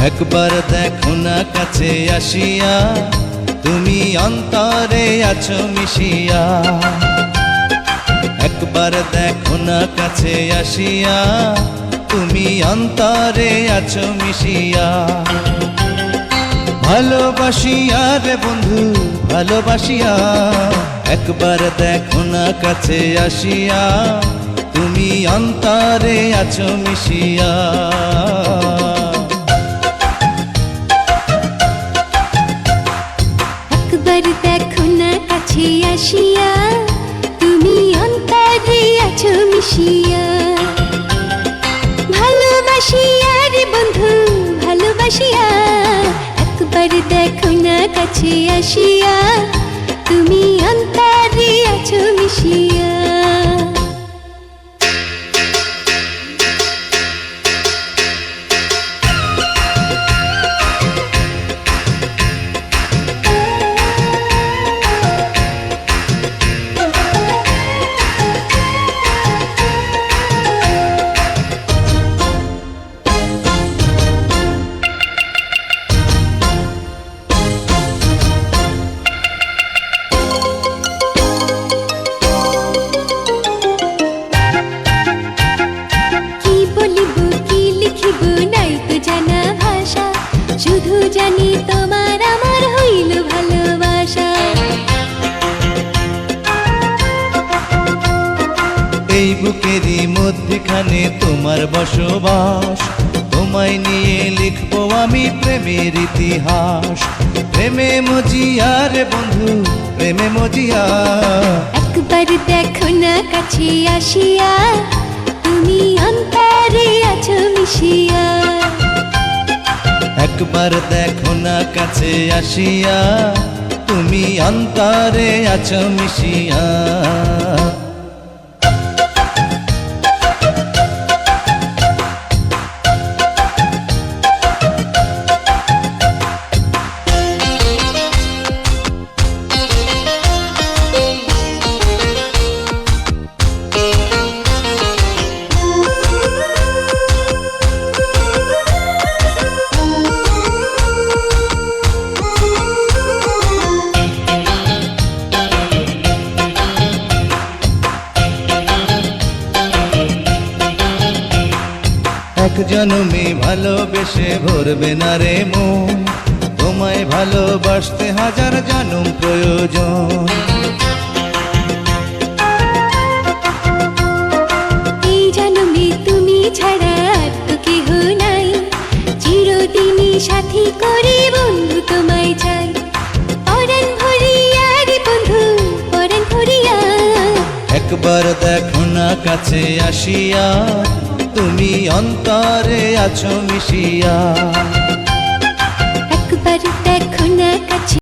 একবার দেখো না কাছে আসিয়া, তুমি অন্তরে আছো মিশিয়া। একবার দেখো না কাছে আসিয়া, তুমি অন্তরে আছো মিশিয়া। ভালোবাসিয়া রে বন্ধু ভালোবাসিয়া, একবার দেখো না কাছে আসিয়া, তুমি অন্তরে আছো মিশিয়া। একবার দেখো না কাছে আসিয়া, তুমি অন্তরে আছো মিশিয়া। ভালোবাসিয়া রে বন্ধু ভালোবাসিয়া, একবার দেখো না কাছে আসিয়া, তুমি অন্তরে আছো মিশিয়া। শুধু জানি তোমার আমার হইল ভালোবাসা। এই বুকেরই মধ্যখানে তোমার বসবাস, তোমায় নিয়ে লিখবো আমি প্রেমের ইতিহাস। প্রেমে মজিয়া রে বন্ধু প্রেমে মজিয়া, একবার দেখো না কাছে আসিয়া, তুমি অন্তরে আছো মিশিয়া। একবার দেখো না কাছে আসিয়া, তুমি অন্তরে আছো মিশিয়া। এক জনমে ভালোবেসে ভরবে না রে মন, তোমায় ভালোবাসতে হাজার জনম প্রয়োজন। এই জনমে তুমি ছাড়া আর তো কেহ নাই, চিরদিনই সাথী করে বন্ধু তোমায় চাই। পরাণ ভরিয়া রে বন্ধু পরাণ ভরিয়া, একবার দেখো না কাছে আসিয়া, তুমি অন্তরে আছো মিশিয়া।